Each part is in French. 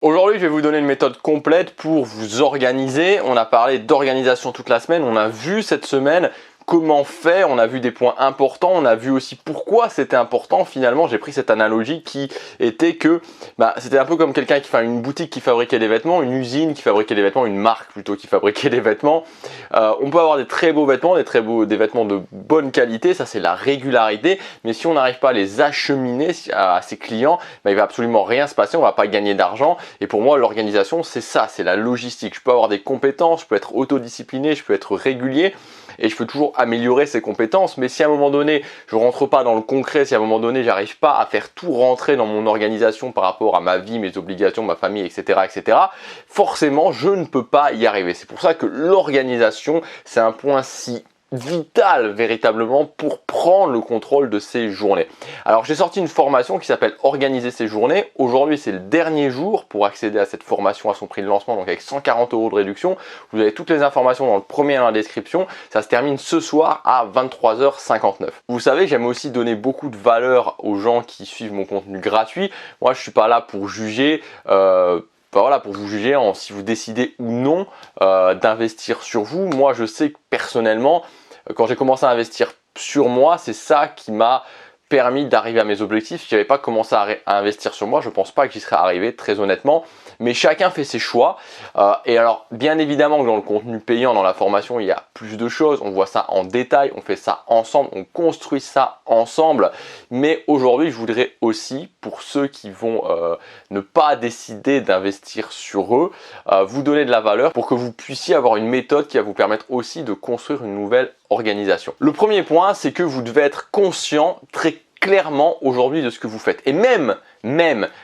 Aujourd'hui, je vais vous donner une méthode complète pour vous organiser. On a parlé d'organisation toute la semaine. On a vu cette semaine comment faire. On a vu des points importants. On a vu aussi pourquoi c'était important. Finalement, j'ai pris cette analogie qui était que c'était un peu comme quelqu'un qui fait une boutique qui fabriquait des vêtements, une usine qui fabriquait des vêtements, une marque plutôt qui fabriquait des vêtements. On peut avoir des très beaux vêtements, des vêtements de bonne qualité. Ça, c'est la régularité. Mais si on n'arrive pas à les acheminer à ses clients, il va absolument rien se passer. On va pas gagner d'argent. Et pour moi, l'organisation, c'est ça, c'est la logistique. Je peux avoir des compétences, je peux être autodiscipliné, je peux être régulier et je peux toujours améliorer ces compétences. Mais si à un moment donné, je rentre pas dans le concret, si à un moment donné, j'arrive pas à faire tout rentrer dans mon organisation par rapport à ma vie, mes obligations, ma famille, etc., forcément, je ne peux pas y arriver. C'est pour ça que l'organisation, c'est un point si vital véritablement pour prendre le contrôle de ses journées. Alors j'ai sorti une formation qui s'appelle Organiser ses journées. Aujourd'hui c'est le dernier jour pour accéder à cette formation à son prix de lancement, donc avec 140 € de réduction. Vous avez toutes les informations dans le premier lien dans la description. Ça se termine ce soir à 23h59. Vous savez, j'aime aussi donner beaucoup de valeur aux gens qui suivent mon contenu gratuit. Moi je suis pas là pour juger voilà, pour vous juger si vous décidez ou non d'investir sur vous. Moi, je sais que personnellement, quand j'ai commencé à investir sur moi, c'est ça qui m'a permis d'arriver à mes objectifs. Si je n'avais pas commencé à investir sur moi, je ne pense pas que j'y serais arrivé, très honnêtement. Mais chacun fait ses choix. Et alors, bien évidemment que dans le contenu payant, dans la formation, il y a plus de choses. On voit ça en détail, on fait ça ensemble, on construit ça ensemble. Mais aujourd'hui, je voudrais aussi, pour ceux qui vont ne pas décider d'investir sur eux, vous donner de la valeur pour que vous puissiez avoir une méthode qui va vous permettre aussi de construire une nouvelle organisation. Le premier point, c'est que vous devez être conscient très clairement aujourd'hui de ce que vous faites. Et même,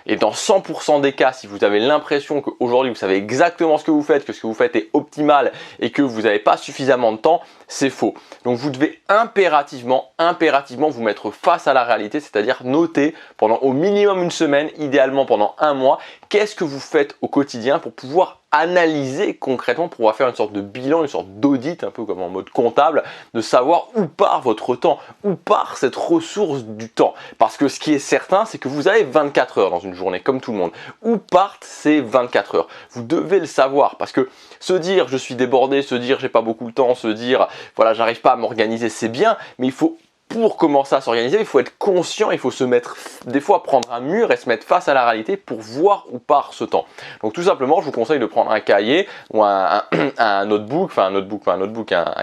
et dans 100% des cas, si vous avez l'impression qu'aujourd'hui vous savez exactement ce que vous faites, que ce que vous faites est optimal et que vous n'avez pas suffisamment de temps, c'est faux. Donc vous devez impérativement vous mettre face à la réalité, c'est-à-dire noter pendant au minimum une semaine, idéalement pendant un mois, qu'est-ce que vous faites au quotidien pour pouvoir analyser concrètement, pour pouvoir faire une sorte de bilan, une sorte d'audit, un peu comme en mode comptable, de savoir où part votre temps, où part cette ressource du temps. Parce que ce qui est certain, c'est que vous avez 24 heures dans une journée, comme tout le monde. Où partent ces 24 heures? Vous devez le savoir, parce que se dire je suis débordé, se dire j'ai pas beaucoup de temps, se dire voilà j'arrive pas à m'organiser, c'est bien, mais il faut, pour commencer à s'organiser, il faut être conscient, il faut se mettre, des fois prendre un mur et se mettre face à la réalité pour voir où part ce temps. Donc tout simplement, je vous conseille de prendre un cahier ou un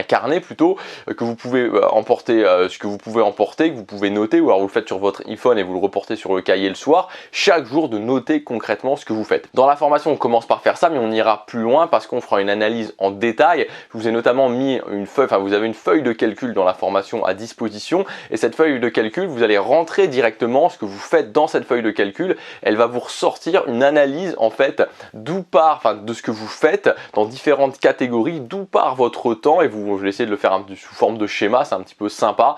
carnet plutôt, que vous pouvez emporter, que vous pouvez noter, ou alors vous le faites sur votre iPhone et vous le reportez sur le cahier le soir, chaque jour de noter concrètement ce que vous faites. Dans la formation, on commence par faire ça, mais on ira plus loin parce qu'on fera une analyse en détail. Je vous ai notamment mis une feuille, vous avez une feuille de calcul dans la formation à disposition. Et cette feuille de calcul, vous allez rentrer directement ce que vous faites dans cette feuille de calcul. Elle va vous ressortir une analyse en fait d'où part, de ce que vous faites dans différentes catégories, d'où part votre temps. Et je vais essayer de le faire sous forme de schéma, c'est un petit peu sympa.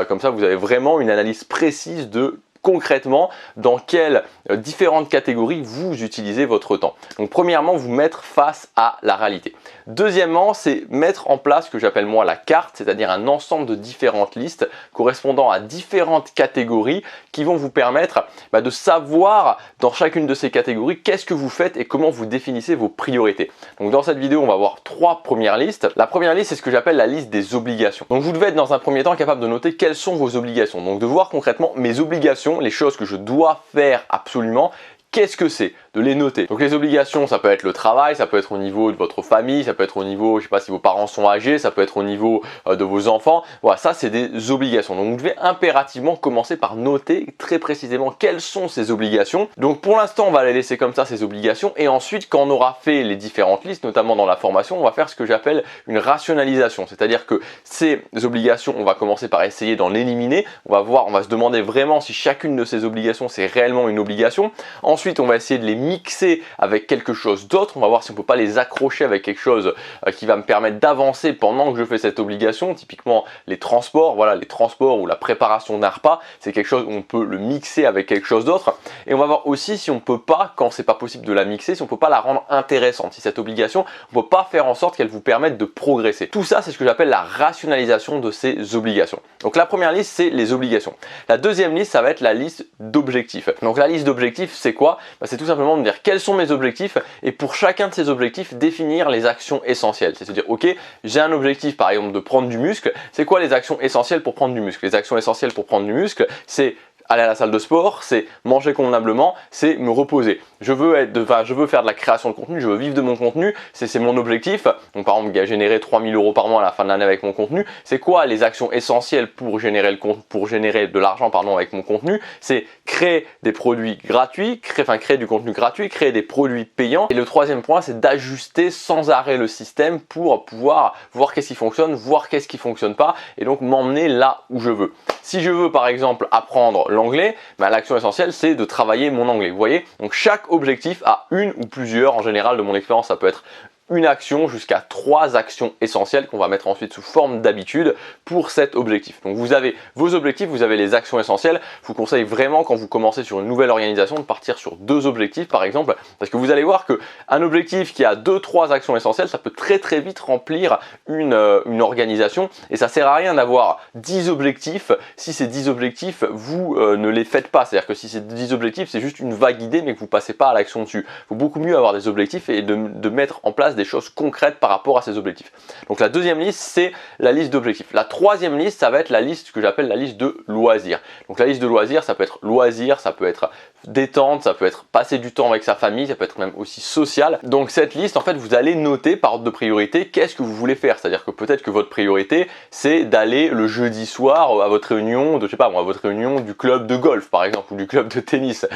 Comme ça, vous avez vraiment une analyse précise de concrètement dans quelles différentes catégories vous utilisez votre temps. Donc premièrement, vous mettre face à la réalité. Deuxièmement, c'est mettre en place ce que j'appelle moi la carte, c'est-à-dire un ensemble de différentes listes correspondant à différentes catégories qui vont vous permettre de savoir dans chacune de ces catégories qu'est-ce que vous faites et comment vous définissez vos priorités. Donc dans cette vidéo, on va voir trois premières listes. La première liste, c'est ce que j'appelle la liste des obligations. Donc vous devez être dans un premier temps capable de noter quelles sont vos obligations. Donc de voir concrètement mes obligations, les choses que je dois faire absolument. Qu'est-ce que c'est? De les noter. Donc les obligations, ça peut être le travail, ça peut être au niveau de votre famille, ça peut être au niveau, je sais pas si vos parents sont âgés, ça peut être au niveau de vos enfants. Voilà, ça c'est des obligations. Donc vous devez impérativement commencer par noter très précisément quelles sont ces obligations. Donc pour l'instant, on va les laisser comme ça, ces obligations. Et ensuite, quand on aura fait les différentes listes, notamment dans la formation, on va faire ce que j'appelle une rationalisation. C'est-à-dire que ces obligations, on va commencer par essayer d'en éliminer. On va se demander vraiment si chacune de ces obligations, c'est réellement une obligation. Ensuite, on va essayer de les mixer avec quelque chose d'autre. On va voir si on peut pas les accrocher avec quelque chose qui va me permettre d'avancer pendant que je fais cette obligation. Typiquement les transports, voilà, les transports ou la préparation d'un repas, c'est quelque chose où on peut le mixer avec quelque chose d'autre. Et on va voir aussi si on peut pas, quand c'est pas possible de la mixer, si on peut pas la rendre intéressante. Si cette obligation, on peut pas faire en sorte qu'elle vous permette de progresser. Tout ça, c'est ce que j'appelle la rationalisation de ces obligations. Donc la première liste, c'est les obligations. La deuxième liste, ça va être la liste d'objectifs. Donc la liste d'objectifs, c'est quoi? C'est tout simplement de dire quels sont mes objectifs et pour chacun de ces objectifs, définir les actions essentielles. C'est-à-dire, ok, j'ai un objectif par exemple de prendre du muscle, c'est quoi les actions essentielles pour prendre du muscle? Les actions essentielles pour prendre du muscle, c'est aller à la salle de sport, c'est manger convenablement, c'est me reposer. Je veux faire de la création de contenu, je veux vivre de mon contenu, c'est mon objectif. Donc par exemple, générer 3000 € par mois à la fin de l'année avec mon contenu. C'est quoi les actions essentielles pour générer de l'argent avec mon contenu? C'est créer des produits gratuits, créer du contenu gratuit, créer des produits payants. Et le troisième point, c'est d'ajuster sans arrêt le système pour pouvoir voir qu'est-ce qui fonctionne, voir qu'est-ce qui fonctionne pas et donc m'emmener là où je veux. Si je veux par exemple apprendre l'anglais, l'action essentielle c'est de travailler mon anglais. Vous voyez, donc chaque objectif a une ou plusieurs, en général de mon expérience ça peut être une action jusqu'à 3 actions essentielles qu'on va mettre ensuite sous forme d'habitude pour cet objectif. Donc vous avez vos objectifs, vous avez les actions essentielles. Je vous conseille vraiment quand vous commencez sur une nouvelle organisation de partir sur 2 objectifs par exemple, parce que vous allez voir qu'un objectif qui a 2-3 actions essentielles, ça peut très vite remplir une organisation et ça sert à rien d'avoir 10 objectifs si ces 10 objectifs vous ne les faites pas. C'est-à-dire que si ces 10 objectifs c'est juste une vague idée mais que vous passez pas à l'action dessus. Il faut beaucoup mieux avoir des objectifs et de mettre en place des choses concrètes par rapport à ces objectifs. Donc la deuxième liste, c'est la liste d'objectifs. La troisième liste, ça va être la liste que j'appelle la liste de loisirs. Donc la liste de loisirs, ça peut être loisirs, ça peut être détente, ça peut être passer du temps avec sa famille, ça peut être même aussi social. Donc cette liste, en fait, vous allez noter par ordre de priorité qu'est-ce que vous voulez faire. C'est-à-dire que peut-être que votre priorité, c'est d'aller le jeudi soir à votre réunion de, je sais pas moi, à votre réunion du club de golf par exemple, ou du club de tennis.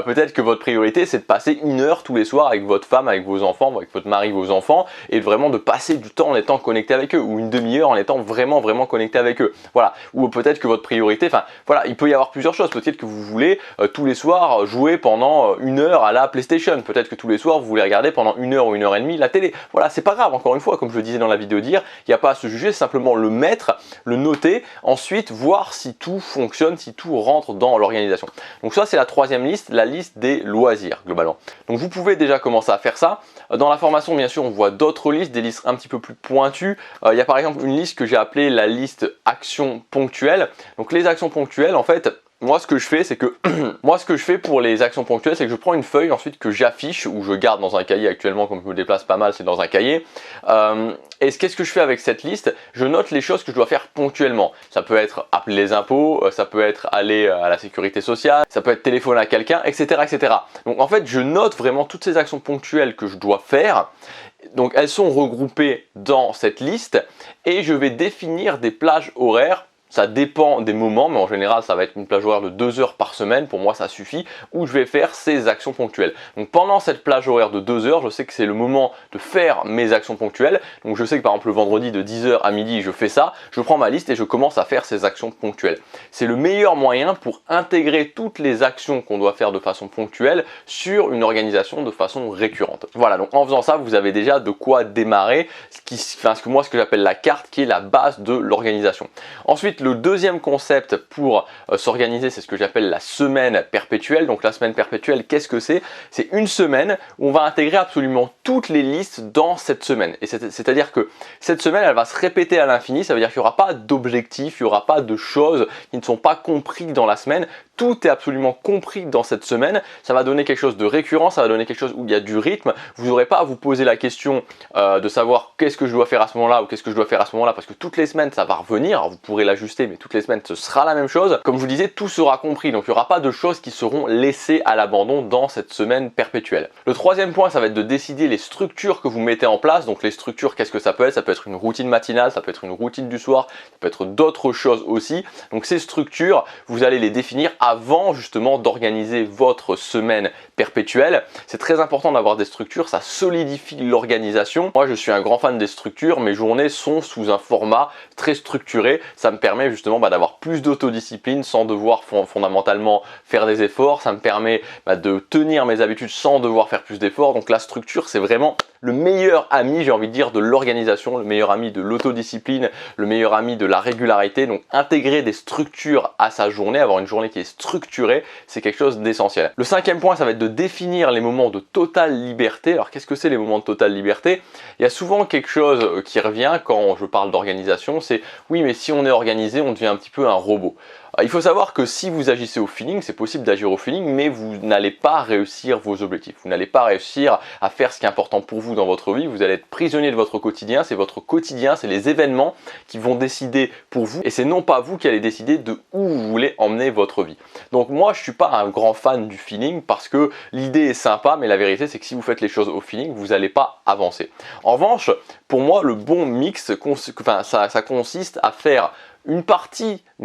Peut-être que votre priorité, c'est de passer 1 heure tous les soirs avec votre femme, avec vos enfants, avec votre mari, vos enfants, et vraiment de passer du temps en étant connecté avec eux, ou une demi-heure en étant vraiment connecté avec eux. Voilà. Ou peut-être que votre priorité, enfin voilà, il peut y avoir plusieurs choses. Peut-être que vous voulez tous les soirs jouer pendant 1 heure à la PlayStation. Peut-être que tous les soirs vous voulez regarder pendant 1 heure ou 1 heure et demie la télé. Voilà, c'est pas grave. Encore une fois, comme je le disais dans la vidéo d'hier, il n'y a pas à se juger, c'est simplement le mettre, le noter, ensuite voir si tout fonctionne, si tout rentre dans l'organisation. Donc ça, c'est la troisième liste, la liste des loisirs globalement. Donc vous pouvez déjà commencer à faire ça. Dans la formation, bien sûr, on voit d'autres listes, des listes un petit peu plus pointues. Il y a par exemple une liste que j'ai appelée la liste actions ponctuelles. Donc les actions ponctuelles, en fait, moi ce que je fais c'est que pour les actions ponctuelles, c'est que je prends une feuille ensuite que j'affiche ou je garde dans un cahier. Actuellement, comme je me déplace pas mal, c'est dans un cahier. Et qu'est-ce que je fais avec cette liste? Je note les choses que je dois faire ponctuellement. Ça peut être appeler les impôts, ça peut être aller à la sécurité sociale, ça peut être téléphoner à quelqu'un, etc., etc. Donc en fait, je note vraiment toutes ces actions ponctuelles que je dois faire. Donc elles sont regroupées dans cette liste et je vais définir des plages horaires. Ça dépend des moments, mais en général, ça va être une plage horaire de 2 heures par semaine. Pour moi, ça suffit, où je vais faire ces actions ponctuelles. Donc pendant cette plage horaire de 2 heures, je sais que c'est le moment de faire mes actions ponctuelles. Donc je sais que par exemple, le vendredi de 10 h à midi, je fais ça. Je prends ma liste et je commence à faire ces actions ponctuelles. C'est le meilleur moyen pour intégrer toutes les actions qu'on doit faire de façon ponctuelle sur une organisation de façon récurrente. Voilà, donc en faisant ça, vous avez déjà de quoi démarrer, ce que j'appelle la carte, qui est la base de l'organisation. Ensuite, le deuxième concept pour s'organiser, c'est ce que j'appelle la semaine perpétuelle. Donc la semaine perpétuelle, qu'est-ce que c'est? C'est une semaine où on va intégrer absolument toutes les listes dans cette semaine. Et c'est-à-dire que cette semaine, elle va se répéter à l'infini. Ça veut dire qu'il n'y aura pas d'objectifs, il n'y aura pas de choses qui ne sont pas comprises dans la semaine. Tout est absolument compris dans cette semaine. Ça va donner quelque chose de récurrent, ça va donner quelque chose où il y a du rythme. Vous n'aurez pas à vous poser la question de savoir qu'est-ce que je dois faire à ce moment-là ou qu'est-ce que je dois faire à ce moment-là, parce que toutes les semaines ça va revenir. Alors, vous pourrez l'ajuster, mais toutes les semaines ce sera la même chose. Comme je vous disais, tout sera compris, donc il n'y aura pas de choses qui seront laissées à l'abandon dans cette semaine perpétuelle. Le troisième point, ça va être de décider les structures que vous mettez en place. Donc les structures, qu'est-ce que ça peut être? Ça peut être une routine matinale, ça peut être une routine du soir, ça peut être d'autres choses aussi. Donc ces structures, vous allez les définir avant justement d'organiser votre semaine perpétuelle. C'est très important d'avoir des structures, ça solidifie l'organisation. Moi je suis un grand fan des structures, mes journées sont sous un format très structuré. Ça me permet justement d'avoir plus d'autodiscipline sans devoir fondamentalement faire des efforts. Ça me permet de tenir mes habitudes sans devoir faire plus d'efforts. Donc la structure, c'est vraiment le meilleur ami, j'ai envie de dire, de l'organisation, le meilleur ami de l'autodiscipline, le meilleur ami de la régularité. Donc intégrer des structures à sa journée, avoir une journée qui est structurée, c'est quelque chose d'essentiel. Le cinquième point, ça va être de définir les moments de totale liberté. Alors qu'est-ce que c'est les moments de totale liberté? Il y a souvent quelque chose qui revient quand je parle d'organisation, c'est oui, mais si on est organisé organisé, on devient un petit peu un robot. Il faut savoir que si vous agissez au feeling, c'est possible d'agir au feeling, mais vous n'allez pas réussir vos objectifs. Vous n'allez pas réussir à faire ce qui est important pour vous dans votre vie. Vous allez être prisonnier de votre quotidien. C'est votre quotidien, c'est les événements qui vont décider pour vous. Et c'est non pas vous qui allez décider de où vous voulez emmener votre vie. Donc moi, je ne suis pas un grand fan du feeling parce que l'idée est sympa, mais la vérité, c'est que si vous faites les choses au feeling, vous n'allez pas avancer. En revanche, pour moi, le bon mix, ça consiste à faire une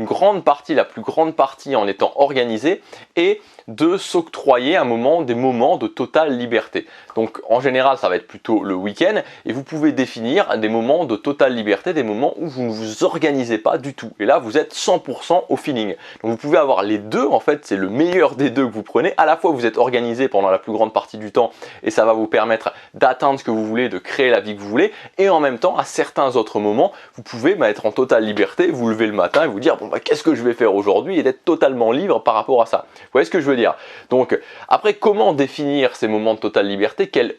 grande partie, la plus grande partie en étant organisé et de s'octroyer des moments de totale liberté. Donc en général, ça va être plutôt le week-end et vous pouvez définir des moments de totale liberté, des moments où vous ne vous organisez pas du tout. Et là, vous êtes 100% au feeling. Donc vous pouvez avoir les deux, en fait, c'est le meilleur des deux que vous prenez. À la fois, vous êtes organisé pendant la plus grande partie du temps et ça va vous permettre d'atteindre ce que vous voulez, de créer la vie que vous voulez. Et en même temps, à certains autres moments, vous pouvez être en totale liberté, vous lever le matin et vous dire bon, qu'est-ce que je vais faire aujourd'hui et d'être totalement libre par rapport à ça. Vous voyez ce que je veux dire? Donc après, comment définir ces moments de totale liberté? Quel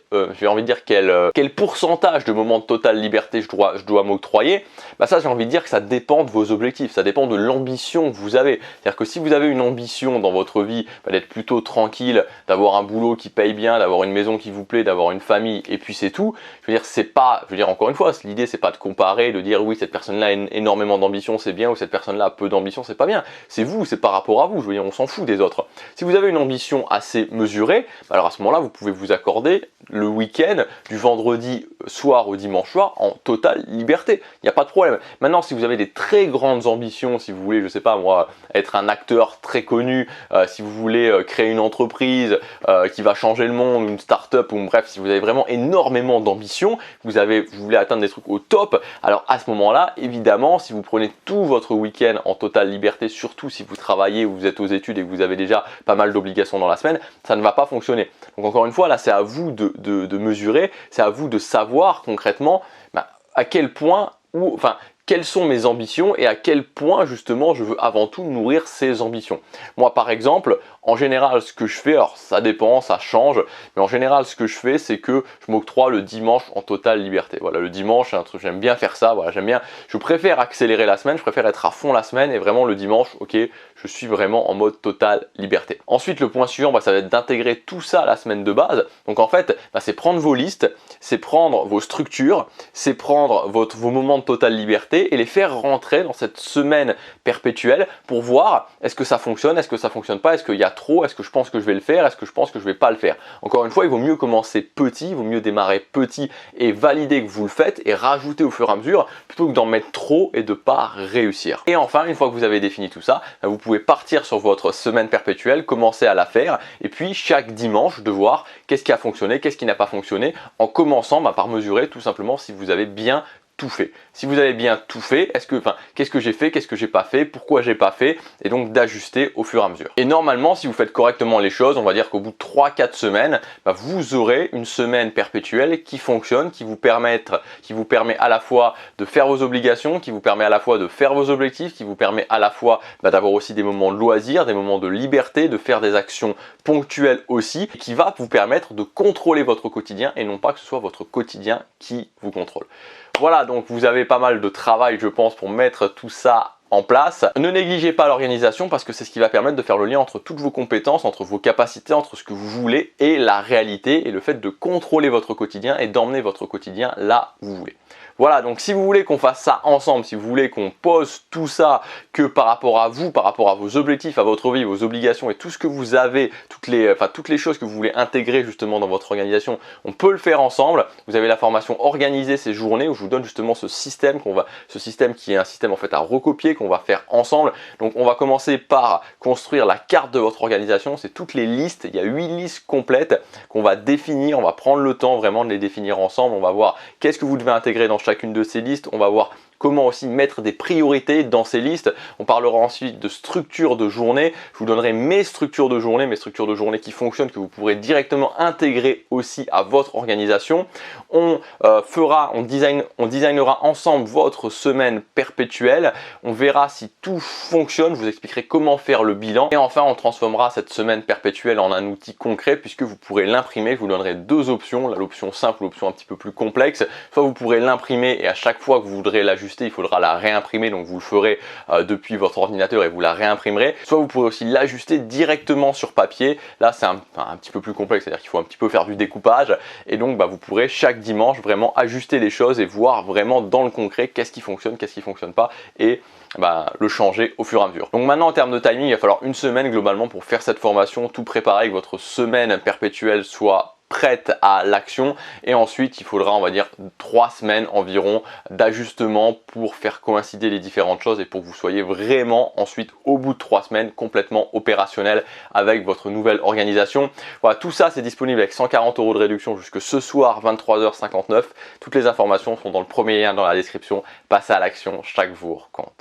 pourcentage de moments de totale liberté je dois m'octroyer? Ça, j'ai envie de dire que ça dépend de vos objectifs, ça dépend de l'ambition que vous avez. C'est-à-dire que si vous avez une ambition dans votre vie d'être plutôt tranquille, d'avoir un boulot qui paye bien, d'avoir une maison qui vous plaît, d'avoir une famille et puis c'est tout, encore une fois, l'idée c'est pas de comparer, de dire oui, cette personne-là a énormément d'ambition, c'est bien, ou cette personne-là a peu d'ambition, c'est pas bien. C'est vous, c'est par rapport à vous, on s'en fout des autres. Si vous avez une ambition assez mesurée, alors à ce moment-là, vous pouvez vous accorder le week-end du vendredi soir au dimanche soir en totale liberté. Il n'y a pas de problème. Maintenant, si vous avez des très grandes ambitions, si vous voulez, je sais pas moi, être un acteur très connu, si vous voulez créer une entreprise qui va changer le monde, une start-up, ou bref, si vous avez vraiment énormément d'ambition, vous voulez atteindre des trucs au top, alors à ce moment-là, évidemment, si vous prenez tout votre week-end en totale liberté, surtout si vous travaillez ou vous êtes aux études et que vous avez déjà pas mal d'obligations dans la semaine, ça ne va pas fonctionner. Donc encore une fois, là, c'est à vous de mesurer, c'est à vous de savoir concrètement à quel point, quelles sont mes ambitions et à quel point justement je veux avant tout nourrir ces ambitions. Moi par exemple, en général ce que je fais, alors ça dépend, ça change, mais en général ce que je fais c'est que je m'octroie le dimanche en totale liberté. Voilà, le dimanche c'est un truc, j'aime bien faire ça, voilà, je préfère accélérer la semaine, je préfère être à fond la semaine et vraiment le dimanche, ok, je suis vraiment en mode totale liberté. Ensuite le point suivant, ça va être d'intégrer tout ça à la semaine de base. Donc en fait, c'est prendre vos listes, c'est prendre vos structures, c'est prendre vos moments de totale liberté et les faire rentrer dans cette semaine perpétuelle pour voir est-ce que ça fonctionne, est-ce que ça fonctionne pas, est-ce qu'il y a trop, est-ce que je pense que je vais le faire, est-ce que je pense que je vais pas le faire. Encore une fois, il vaut mieux commencer petit, il vaut mieux démarrer petit et valider que vous le faites et rajouter au fur et à mesure plutôt que d'en mettre trop et de pas réussir. Et enfin, une fois que vous avez défini tout ça, vous pouvez partir sur votre semaine perpétuelle, commencer à la faire et puis chaque dimanche de voir qu'est-ce qui a fonctionné, qu'est-ce qui n'a pas fonctionné en commençant par mesurer tout simplement si vous avez bien tout fait. Si vous avez bien tout fait, qu'est-ce que j'ai fait, qu'est-ce que j'ai pas fait, pourquoi j'ai pas fait, et donc d'ajuster au fur et à mesure. Et normalement, si vous faites correctement les choses, on va dire qu'au bout de 3-4 semaines, vous aurez une semaine perpétuelle qui fonctionne, qui vous permet à la fois de faire vos obligations, qui vous permet à la fois de faire vos objectifs, qui vous permet à la fois d'avoir aussi des moments de loisirs, des moments de liberté, de faire des actions ponctuelles aussi, et qui va vous permettre de contrôler votre quotidien et non pas que ce soit votre quotidien qui vous contrôle. Voilà, donc vous avez pas mal de travail, je pense, pour mettre tout ça en place. Ne négligez pas l'organisation parce que c'est ce qui va permettre de faire le lien entre toutes vos compétences, entre vos capacités, entre ce que vous voulez et la réalité et le fait de contrôler votre quotidien et d'emmener votre quotidien là où vous voulez. Voilà, donc si vous voulez qu'on fasse ça ensemble, si vous voulez qu'on pose tout ça que par rapport à vous, par rapport à vos objectifs, à votre vie, vos obligations et tout ce que vous avez, toutes les choses que vous voulez intégrer justement dans votre organisation, on peut le faire ensemble. Vous avez la formation Organiser ces journées où je vous donne justement ce système qui est un système en fait à recopier qu'on va faire ensemble. Donc on va commencer par construire la carte de votre organisation, c'est toutes les listes, il y a 8 listes complètes qu'on va définir, on va prendre le temps vraiment de les définir ensemble, on va voir qu'est-ce que vous devez intégrer dans chacune de ces listes, on va voir comment aussi mettre des priorités dans ces listes. On parlera ensuite de structure de journée. Je vous donnerai mes structures de journée qui fonctionnent, que vous pourrez directement intégrer aussi à votre organisation. On designera ensemble votre semaine perpétuelle. On verra si tout fonctionne. Je vous expliquerai comment faire le bilan. Et enfin, on transformera cette semaine perpétuelle en un outil concret puisque vous pourrez l'imprimer. Je vous donnerai deux options, l'option simple ou l'option un petit peu plus complexe. Soit vous pourrez l'imprimer et à chaque fois que vous voudrez l'ajuster, l'ajuster, il faudra la réimprimer, donc vous le ferez depuis votre ordinateur et vous la réimprimerez. Soit vous pourrez aussi l'ajuster directement sur papier. Là c'est un petit peu plus complexe, c'est-à-dire qu'il faut un petit peu faire du découpage et donc vous pourrez chaque dimanche vraiment ajuster les choses et voir vraiment dans le concret qu'est-ce qui fonctionne, qu'est-ce qui fonctionne pas et le changer au fur et à mesure. Donc maintenant en termes de timing, il va falloir une semaine globalement pour faire cette formation, tout préparer, que votre semaine perpétuelle soit prête à l'action et ensuite il faudra on va dire 3 semaines environ d'ajustement pour faire coïncider les différentes choses et pour que vous soyez vraiment ensuite au bout de 3 semaines complètement opérationnel avec votre nouvelle organisation. Voilà, tout ça c'est disponible avec 140 € de réduction jusque ce soir 23h59. Toutes les informations sont dans le premier lien dans la description. Passez à l'action, chaque jour compte.